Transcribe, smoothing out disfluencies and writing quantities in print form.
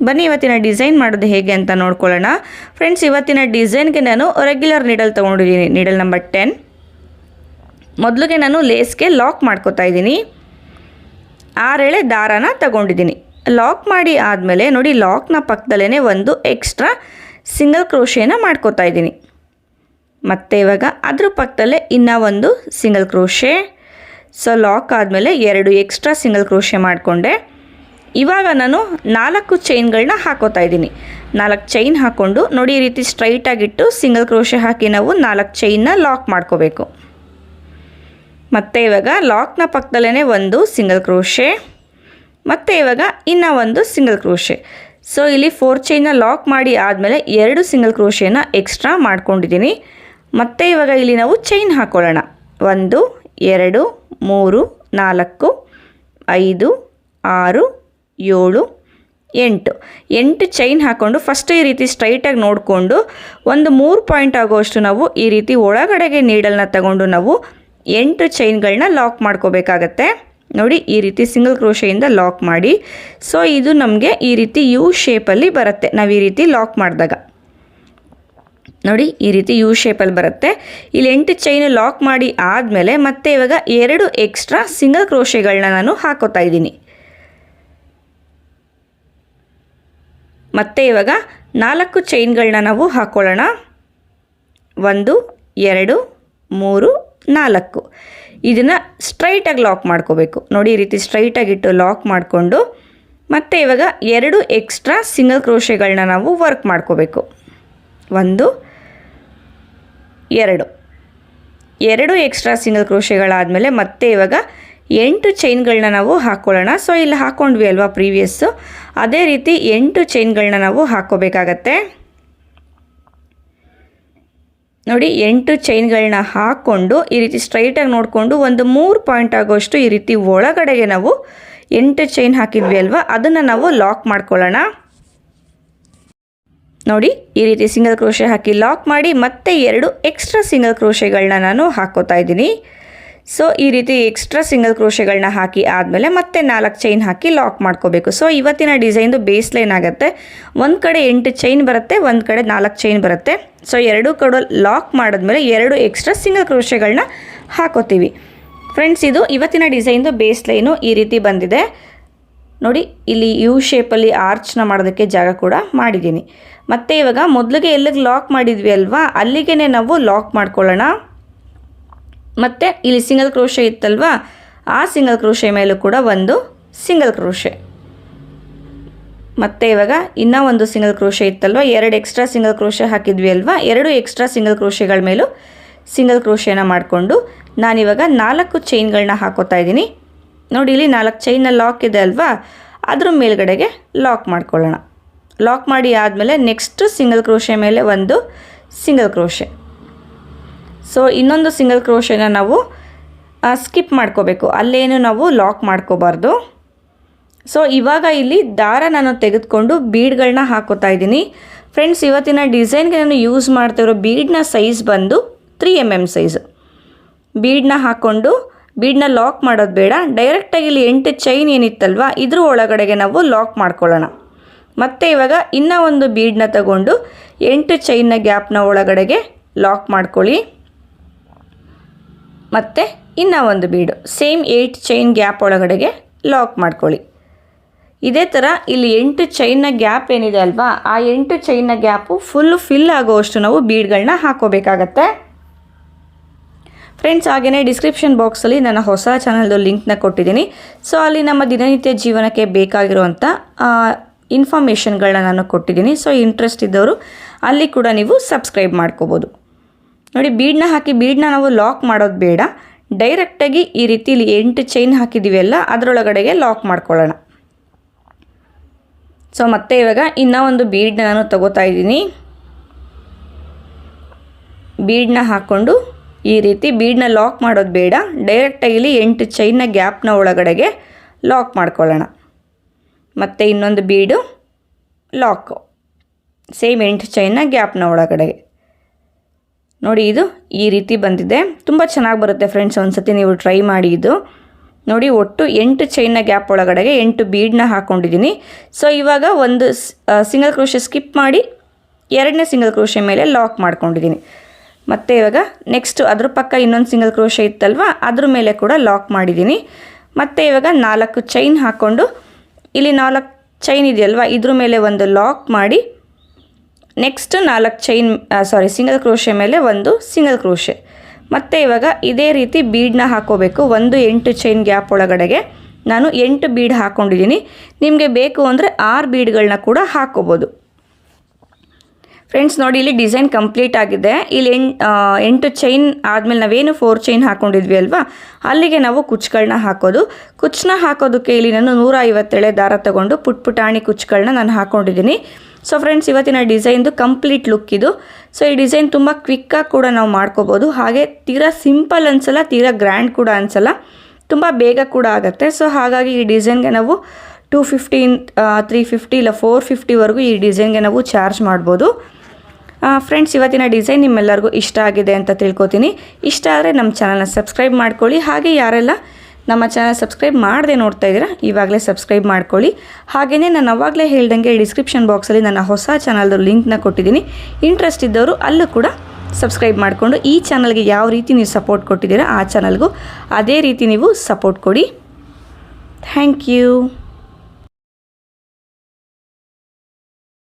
ಬನ್ನಿ ಇವತ್ತಿನ ಡಿಸೈನ್ ಮಾಡೋದು ಹೇಗೆ ಅಂತ ನೋಡ್ಕೊಳ್ಳೋಣ ಫ್ರೆಂಡ್ಸ್. ಇವತ್ತಿನ ಡಿಸೈನ್ಗೆ ನಾನು ರೆಗ್ಯುಲರ್ ನೀಡಲ್ ತೊಗೊಂಡಿದ್ದೀನಿ, ನೀಡಲ್ ನಂಬರ್ 10. ಮೊದಲಿಗೆ ನಾನು ಲೇಸ್ಗೆ ಲಾಕ್ ಮಾಡ್ಕೋತಾ ಇದ್ದೀನಿ. 6 ಎಳೆ ದಾರಾನ ತಗೊಂಡಿದ್ದೀನಿ. ಲಾಕ್ ಮಾಡಿ ಆದಮೇಲೆ ನೋಡಿ, ಲಾಕ್ನ ಪಕ್ಕದಲ್ಲೇ ಒಂದು ಎಕ್ಸ್ಟ್ರಾ ಸಿಂಗಲ್ ಕ್ರೋಶೇನ ಮಾಡ್ಕೋತಾ ಇದ್ದೀನಿ. ಮತ್ತು ಇವಾಗ ಅದ್ರ ಪಕ್ಕದಲ್ಲೇ ಇನ್ನೂ ಒಂದು ಸಿಂಗಲ್ ಕ್ರೋಶೆ. ಸೊ ಲಾಕ್ ಆದಮೇಲೆ 2 ಎಕ್ಸ್ಟ್ರಾ ಸಿಂಗಲ್ ಕ್ರೋಶೆ ಮಾಡಿಕೊಂಡೆ. ಇವಾಗ ನಾನು 4 ಚೈನ್ಗಳನ್ನ ಹಾಕೋತಾ ಇದ್ದೀನಿ. 4 ಚೈನ್ ಹಾಕ್ಕೊಂಡು ನೋಡಿ, ಈ ರೀತಿ ಸ್ಟ್ರೈಟಾಗಿಟ್ಟು ಸಿಂಗಲ್ ಕ್ರೋಶೆ ಹಾಕಿ ನಾವು 4 ಚೈನ್ನ ಲಾಕ್ ಮಾಡ್ಕೋಬೇಕು. ಮತ್ತು ಇವಾಗ ಲಾಕ್ನ ಪಕ್ಕದಲ್ಲೇ ಒಂದು ಸಿಂಗಲ್ ಕ್ರೋಶೆ, ಮತ್ತು ಇವಾಗ ಇನ್ನೂ ಒಂದು ಸಿಂಗಲ್ ಕ್ರೋಶೆ. ಸೊ ಇಲ್ಲಿ 4 ಚೈನ್ನ ಲಾಕ್ ಮಾಡಿ ಆದಮೇಲೆ 2 ಸಿಂಗಲ್ ಕ್ರೋಶೆನ ಎಕ್ಸ್ಟ್ರಾ ಮಾಡ್ಕೊಂಡಿದ್ದೀನಿ. ಮತ್ತು ಇವಾಗ ಇಲ್ಲಿ ನಾವು ಚೈನ್ ಹಾಕ್ಕೊಳ್ಳೋಣ. 1 2 3 4 5 6 7 8 ಚೈನ್ ಹಾಕ್ಕೊಂಡು ಫಸ್ಟ್ ಈ ರೀತಿ ಸ್ಟ್ರೈಟಾಗಿ ನೋಡಿಕೊಂಡು ಒಂದು 3 ಪಾಯಿಂಟ್ ಆಗೋಷ್ಟು ನಾವು ಈ ರೀತಿ ಒಳಗಡೆಗೆ ನೀಡಲ್ನ ತಗೊಂಡು ನಾವು 8 ಚೈನ್ಗಳನ್ನ ಲಾಕ್ ಮಾಡ್ಕೋಬೇಕಾಗತ್ತೆ. ನೋಡಿ, ಈ ರೀತಿ ಸಿಂಗಲ್ ಕ್ರೋಶೆಯಿಂದ ಲಾಕ್ ಮಾಡಿ. ಸೊ ಇದು ನಮಗೆ ಈ ರೀತಿ ಯು ಶೇಪಲ್ಲಿ ಬರುತ್ತೆ. ನಾವು ಈ ರೀತಿ ಲಾಕ್ ಮಾಡಿದಾಗ ನೋಡಿ, ಈ ರೀತಿ ಯು ಶೇಪಲ್ಲಿ ಬರುತ್ತೆ. ಇಲ್ಲಿ 8 ಚೈನ್ ಲಾಕ್ ಮಾಡಿ ಆದಮೇಲೆ ಮತ್ತೆ ಇವಾಗ 2 ಎಕ್ಸ್ಟ್ರಾ ಸಿಂಗಲ್ ಕ್ರೋಶೆಗಳನ್ನ ನಾನು ಹಾಕೋತಾ ಇದ್ದೀನಿ. ಮತ್ತು ಇವಾಗ 4 ಚೈನ್ಗಳನ್ನ ನಾವು ಹಾಕ್ಕೊಳ್ಳೋಣ. 1 2 3 4. ಇದನ್ನು ಸ್ಟ್ರೈಟಾಗಿ ಲಾಕ್ ಮಾಡ್ಕೋಬೇಕು. ನೋಡಿ, ಈ ರೀತಿ ಸ್ಟ್ರೈಟಾಗಿಟ್ಟು ಲಾಕ್ ಮಾಡಿಕೊಂಡು ಮತ್ತು ಇವಾಗ 2 ಎಕ್ಸ್ಟ್ರಾ ಸಿಂಗಲ್ ಕ್ರೋಶೆಗಳನ್ನ ನಾವು ವರ್ಕ್ ಮಾಡ್ಕೋಬೇಕು. 1 2 ಎಕ್ಸ್ಟ್ರಾ ಸಿಂಗಲ್ ಕ್ರೋಶೆಗಳಾದಮೇಲೆ ಮತ್ತೆ ಇವಾಗ 8 ಚೈನ್ಗಳನ್ನ ನಾವು ಹಾಕ್ಕೊಳ್ಳೋಣ. ಸೊ ಇಲ್ಲಿ ಹಾಕ್ಕೊಂಡ್ವಿ ಅಲ್ವಾ ಪ್ರೀವಿಯಸ್ಸು, ಅದೇ ರೀತಿ 8 ಚೈನ್ಗಳನ್ನ ನಾವು ಹಾಕ್ಕೋಬೇಕಾಗತ್ತೆ. ನೋಡಿ, 8 ಚೈನ್ಗಳನ್ನ ಹಾಕ್ಕೊಂಡು ಈ ರೀತಿ ಸ್ಟ್ರೈಟಾಗಿ ನೋಡಿಕೊಂಡು ಒಂದು 3 ಪಾಯಿಂಟ್ ಆಗೋಷ್ಟು ಈ ರೀತಿ ಒಳಗಡೆಗೆ ನಾವು 8 ಚೈನ್ ಹಾಕಿದ್ವಿ ಅಲ್ವಾ, ಅದನ್ನು ನಾವು ಲಾಕ್ ಮಾಡ್ಕೊಳ್ಳೋಣ. ನೋಡಿ, ಈ ರೀತಿ ಸಿಂಗಲ್ ಕ್ರೋಶೆ ಹಾಕಿ ಲಾಕ್ ಮಾಡಿ ಮತ್ತೆ 2 ಎಕ್ಸ್ಟ್ರಾ ಸಿಂಗಲ್ ಕ್ರೋಶೆಗಳನ್ನ ನಾನು ಹಾಕೋತಾ ಇದ್ದೀನಿ. ಸೊ ಈ ರೀತಿ ಎಕ್ಸ್ಟ್ರಾ ಸಿಂಗಲ್ ಕ್ರೋಶೆಗಳನ್ನ ಹಾಕಿ ಆದಮೇಲೆ ಮತ್ತೆ 4 ಚೈನ್ ಹಾಕಿ ಲಾಕ್ ಮಾಡ್ಕೋಬೇಕು. ಸೊ ಇವತ್ತಿನ ಡಿಸೈನ್ದು ಬೇಸ್ ಲೈನ್ ಆಗುತ್ತೆ. ಒಂದು ಕಡೆ 8 ಚೈನ್ ಬರುತ್ತೆ, ಒಂದು ಕಡೆ 4 ಚೈನ್ ಬರುತ್ತೆ. ಸೊ 2 ಕಡೆ ಲಾಕ್ ಮಾಡಿದ್ಮೇಲೆ 2 ಎಕ್ಸ್ಟ್ರಾ ಸಿಂಗಲ್ ಕ್ರೋಶೆಗಳನ್ನ ಹಾಕೋತೀವಿ. ಫ್ರೆಂಡ್ಸ್, ಇದು ಇವತ್ತಿನ ಡಿಸೈನ್ದು ಬೇಸ್ ಲೈನು ಈ ರೀತಿ ಬಂದಿದೆ. ನೋಡಿ, ಇಲ್ಲಿ ಯು ಶೇಪಲ್ಲಿ ಆರ್ಚ್ನ ಮಾಡೋದಕ್ಕೆ ಜಾಗ ಕೂಡ ಮಾಡಿದ್ದೀನಿ. ಮತ್ತು ಇವಾಗ ಮೊದಲಿಗೆ ಎಲ್ಲಿಗೆ ಲಾಕ್ ಮಾಡಿದ್ವಿ ಅಲ್ವಾ, ಅಲ್ಲಿಗೆ ನಾವು ಲಾಕ್ ಮಾಡ್ಕೊಳ್ಳೋಣ. ಮತ್ತು ಇಲ್ಲಿ ಸಿಂಗಲ್ ಕ್ರೋಶೆ ಇತ್ತಲ್ವಾ, ಆ ಸಿಂಗಲ್ ಕ್ರೋಶೆ ಮೇಲೂ ಕೂಡ ಒಂದು ಸಿಂಗಲ್ ಕ್ರೋಶೆ. ಮತ್ತು ಇವಾಗ ಇನ್ನೂ ಒಂದು ಸಿಂಗಲ್ ಕ್ರೋಶೆ ಇತ್ತಲ್ವ, 2 ಎಕ್ಸ್ಟ್ರಾ ಸಿಂಗಲ್ ಕ್ರೋಶೆ ಹಾಕಿದ್ವಿ ಅಲ್ವಾ, 2 ಎಕ್ಸ್ಟ್ರಾ ಸಿಂಗಲ್ ಕ್ರೋಶೆಗಳ ಮೇಲೂ ಸಿಂಗಲ್ ಕ್ರೋಶೆನ ಮಾಡಿಕೊಂಡು ನಾನಿವಾಗ 4 ಚೈನ್ಗಳನ್ನ ಹಾಕೋತಾ ಇದ್ದೀನಿ. ನೋಡಿ, ಇಲ್ಲಿ 4 ಚೈನ್ನ ಲಾಕ್ ಇದೆ ಅಲ್ವಾ, ಅದ್ರ ಮೇಲ್ಗಡೆಗೆ ಲಾಕ್ ಮಾಡ್ಕೊಳ್ಳೋಣ. ಲಾಕ್ ಮಾಡಿ ಆದಮೇಲೆ ನೆಕ್ಸ್ಟ್ ಸಿಂಗಲ್ ಕ್ರೋಶೆ ಮೇಲೆ ಒಂದು ಸಿಂಗಲ್ ಕ್ರೋಶೆ. ಸೊ ಇನ್ನೊಂದು ಸಿಂಗಲ್ ಕ್ರೋಶೆನ ನಾವು ಸ್ಕಿಪ್ ಮಾಡ್ಕೋಬೇಕು, ಅಲ್ಲೇನು ನಾವು ಲಾಕ್ ಮಾಡ್ಕೋಬಾರ್ದು. ಸೊ ಇವಾಗ ಇಲ್ಲಿ ದಾರ ನಾನು ತೆಗೆದುಕೊಂಡು ಬೀಡ್ಗಳನ್ನ ಹಾಕೋತಾ ಇದ್ದೀನಿ. ಫ್ರೆಂಡ್ಸ್, ಇವತ್ತಿನ ಡಿಸೈನ್ಗೆ ನಾನು ಯೂಸ್ ಮಾಡ್ತಿರೋ ಬೀಡ್ನ ಸೈಜ್ ಬಂದು 3 mm ಸೈಜು. ಬೀಡನ್ನ ಹಾಕ್ಕೊಂಡು ಬೀಡನ್ನ ಲಾಕ್ ಮಾಡೋದು ಬೇಡ, ಡೈರೆಕ್ಟಾಗಿ ಇಲ್ಲಿ 8 ಚೈನ್ ಏನಿತ್ತಲ್ವ ಇದ್ರ ಒಳಗಡೆಗೆ ನಾವು ಲಾಕ್ ಮಾಡ್ಕೊಳ್ಳೋಣ. ಮತ್ತು ಇವಾಗ ಇನ್ನೂ ಒಂದು ಬೀಡನ್ನ ತಗೊಂಡು 8 ಚೈನ್ನ ಗ್ಯಾಪ್ನ ಒಳಗಡೆಗೆ ಲಾಕ್ ಮಾಡ್ಕೊಳ್ಳಿ. ಮತ್ತು ಇನ್ನೂ ಒಂದು ಬೀಡು ಸೇಮ್ 8 ಚೈನ್ ಗ್ಯಾಪ್ ಒಳಗಡೆಗೆ ಲಾಕ್ ಮಾಡ್ಕೊಳ್ಳಿ. ಇದೇ ಥರ ಇಲ್ಲಿ 8 ಚೈನ್ನ ಗ್ಯಾಪ್ ಏನಿದೆ ಅಲ್ವಾ, ಆ 8 ಚೈನ್ನ ಗ್ಯಾಪು ಫಿಲ್ ಆಗೋವಷ್ಟು ನಾವು ಬೀಡ್ಗಳನ್ನ ಹಾಕೋಬೇಕಾಗತ್ತೆ. ಫ್ರೆಂಡ್ಸ್, ಹಾಗೆಯೇ ಡಿಸ್ಕ್ರಿಪ್ಷನ್ ಬಾಕ್ಸಲ್ಲಿ ನನ್ನ ಹೊಸ ಚಾನಲ್ದು ಲಿಂಕ್ನ ಕೊಟ್ಟಿದ್ದೀನಿ. ಸೊ ಅಲ್ಲಿ ನಮ್ಮ ದಿನನಿತ್ಯ ಜೀವನಕ್ಕೆ ಬೇಕಾಗಿರುವಂಥ ಇನ್ಫಾರ್ಮೇಷನ್ಗಳನ್ನ ನಾನು ಕೊಟ್ಟಿದ್ದೀನಿ. ಸೊ ಇಂಟ್ರೆಸ್ಟ್ ಇದ್ದವರು ಅಲ್ಲಿ ಕೂಡ ನೀವು ಸಬ್ಸ್ಕ್ರೈಬ್ ಮಾಡ್ಕೋಬೋದು. ನೋಡಿ, ಬೀಡನ್ನ ಹಾಕಿ ಬೀಡನ್ನ ನಾವು ಲಾಕ್ ಮಾಡೋದು ಬೇಡ, ಡೈರೆಕ್ಟಾಗಿ ಈ ರೀತಿ ಇಲ್ಲಿ 8 ಚೈನ್ ಹಾಕಿದ್ದೀವಿ ಅಲ್ಲ, ಅದರೊಳಗಡೆಗೆ ಲಾಕ್ ಮಾಡ್ಕೊಳ್ಳೋಣ. ಸೊ ಮತ್ತೆ ಇವಾಗ ಇನ್ನೂ ಒಂದು ಬೀಡನ್ನ ನಾನು ತಗೋತಾ ಇದ್ದೀನಿ. ಬೀಡನ್ನ ಹಾಕ್ಕೊಂಡು ಈ ರೀತಿ ಬೀಡನ್ನ ಲಾಕ್ ಮಾಡೋದು ಬೇಡ, ಡೈರೆಕ್ಟಾಗಿ ಇಲ್ಲಿ 8 ಚೈನ್ನ ಗ್ಯಾಪ್ನ ಒಳಗಡೆಗೆ ಲಾಕ್ ಮಾಡ್ಕೊಳ್ಳೋಣ. ಮತ್ತು ಇನ್ನೊಂದು ಬೀಡು ಲಾಕು ಸೇಮ್ 8 ಚೈನ್ನ ಗ್ಯಾಪ್ನ ಒಳಗಡೆಗೆ. ನೋಡಿ, ಇದು ಈ ರೀತಿ ಬಂದಿದೆ. ತುಂಬ ಚೆನ್ನಾಗಿ ಬರುತ್ತೆ ಫ್ರೆಂಡ್ಸ್, ಒಂದು ಸತಿ ನೀವು ಟ್ರೈ ಮಾಡಿ. ಇದು ನೋಡಿ ಒಟ್ಟು 8 ಚೈನ್ನ ಗ್ಯಾಪ್ ಒಳಗಡೆಗೆ 8 ಬೀಡನ್ನ ಹಾಕ್ಕೊಂಡಿದ್ದೀನಿ. ಸೊ ಇವಾಗ ಒಂದು ಸಿಂಗಲ್ ಕ್ರೋಶೆ ಸ್ಕಿಪ್ ಮಾಡಿ 2ನೇ ಸಿಂಗಲ್ ಕ್ರೋಶೆ ಮೇಲೆ ಲಾಕ್ ಮಾಡ್ಕೊಂಡಿದ್ದೀನಿ. ಮತ್ತು ಇವಾಗ ನೆಕ್ಸ್ಟ್ ಅದ್ರ ಪಕ್ಕ ಇನ್ನೊಂದು ಸಿಂಗಲ್ ಕ್ರೋಶೆ ಇತ್ತಲ್ವ ಅದ್ರ ಮೇಲೆ ಕೂಡ ಲಾಕ್ ಮಾಡಿದ್ದೀನಿ. ಮತ್ತು ಇವಾಗ 4 ಚೈನ್ ಹಾಕ್ಕೊಂಡು ಇಲ್ಲಿ 4 ಚೈನ್ ಇದೆಯಲ್ವ ಇದ್ರ ಮೇಲೆ ಒಂದು ಲಾಕ್ ಮಾಡಿ ನೆಕ್ಸ್ಟ್ 4 ಚೈನ್ ಸಿಂಗಲ್ ಕ್ರೋಶೆ ಮೇಲೆ ಒಂದು ಸಿಂಗಲ್ ಕ್ರೋಶೆ. ಮತ್ತು ಇವಾಗ ಇದೇ ರೀತಿ ಬೀಡನ್ನ ಹಾಕೋಬೇಕು. 8 ಚೈನ್ ಗ್ಯಾಪ್ ಒಳಗಡೆಗೆ ನಾನು 8 ಬೀಡ್ ಹಾಕ್ಕೊಂಡಿದ್ದೀನಿ. ನಿಮಗೆ ಬೇಕು ಅಂದರೆ 6 ಬೀಡ್ಗಳನ್ನ ಕೂಡ ಹಾಕೋಬೋದು. ಫ್ರೆಂಡ್ಸ್ ನೋಡಿ ಇಲ್ಲಿ ಡಿಸೈನ್ ಕಂಪ್ಲೀಟ್ ಆಗಿದೆ. ಇಲ್ಲಿ 8 ಚೈನ್ ಆದಮೇಲೆ ನಾವೇನು 4 ಚೈನ್ ಹಾಕ್ಕೊಂಡಿದ್ವಿ ಅಲ್ವಾ ಅಲ್ಲಿಗೆ ನಾವು ಕುಚ್ಚುಗಳನ್ನ ಹಾಕೋದು. ಕುಚ್ಚನ್ನ ಹಾಕೋದಕ್ಕೆ ಇಲ್ಲಿ ನಾನು 157 ದಾರ ತೊಗೊಂಡು ಪುಟಾಣಿ ಕುಚ್ಚುಗಳನ್ನ ನಾನು ಹಾಕ್ಕೊಂಡಿದ್ದೀನಿ. ಸೊ ಫ್ರೆಂಡ್ಸ್ ಇವತ್ತಿನ ಡಿಸೈನ್ದು ಕಂಪ್ಲೀಟ್ ಲುಕ್ ಇದು. ಸೊ ಈ ಡಿಸೈನ್ ತುಂಬ ಕ್ವಿಕ್ಕಾಗಿ ಕೂಡ ನಾವು ಮಾಡ್ಕೋಬೋದು. ಹಾಗೆ ತೀರಾ ಸಿಂಪಲ್ ಅನಿಸಲ್ಲ, ತೀರಾ ಗ್ರ್ಯಾಂಡ್ ಕೂಡ ಅನಿಸಲ್ಲ, ತುಂಬ ಬೇಗ ಕೂಡ ಆಗುತ್ತೆ. ಸೊ ಹಾಗಾಗಿ ಈ ಡಿಸೈನ್ಗೆ ನಾವು 250, 350 ಇಲ್ಲ 450ವರೆಗೂ ಈ ಡಿಸೈನ್ಗೆ ನಾವು ಚಾರ್ಜ್ ಮಾಡ್ಬೋದು. ಫ್ರೆಂಡ್ಸ್ ಇವತ್ತಿನ ಡಿಸೈನ್ ನಿಮ್ಮೆಲ್ಲರಿಗೂ ಇಷ್ಟ ಆಗಿದೆ ಅಂತ ತಿಳ್ಕೊತೀನಿ. ಇಷ್ಟ ಆದರೆ ನಮ್ಮ ಚಾನಲ್ನ ಸಬ್ಸ್ಕ್ರೈಬ್ ಮಾಡ್ಕೊಳ್ಳಿ. ಹಾಗೆ ಯಾರೆಲ್ಲ ನಮ್ಮ ಚಾನಲ್ ಸಬ್ಸ್ಕ್ರೈಬ್ ಮಾಡದೆ ನೋಡ್ತಾ ಇದ್ದೀರಾ ಇವಾಗಲೇ ಸಬ್ಸ್ಕ್ರೈಬ್ ಮಾಡ್ಕೊಳ್ಳಿ. ಹಾಗೆಯೇ ನಾನು ಅವಾಗಲೇ ಹೇಳ್ದಂಗೆ ಡಿಸ್ಕ್ರಿಪ್ಷನ್ ಬಾಕ್ಸಲ್ಲಿ ನನ್ನ ಹೊಸ ಚಾನಲ್ದು ಲಿಂಕ್ನ ಕೊಟ್ಟಿದ್ದೀನಿ. ಇಂಟ್ರೆಸ್ಟ್ ಇದ್ದವರು ಅಲ್ಲೂ ಕೂಡ ಸಬ್ಸ್ಕ್ರೈಬ್ ಮಾಡಿಕೊಂಡು ಈ ಚಾನಲ್ಗೆ ಯಾವ ರೀತಿ ನೀವು ಸಪೋರ್ಟ್ ಕೊಟ್ಟಿದ್ದೀರಾ ಆ ಚಾನಲ್ಗೂ ಅದೇ ರೀತಿ ನೀವು ಸಪೋರ್ಟ್ ಕೊಡಿ. Thank you.